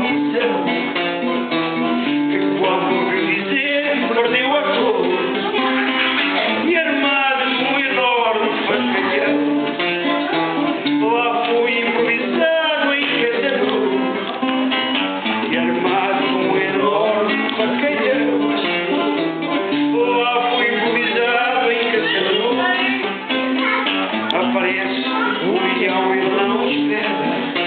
confusão, que quando ouviu dizer perdeu a cor, e armado com um enorme facalhão, lá fui improvisado em caçador, e armado com um enorme facalhão, lá fui improvisado em caçador. Aparece o leão e não espera,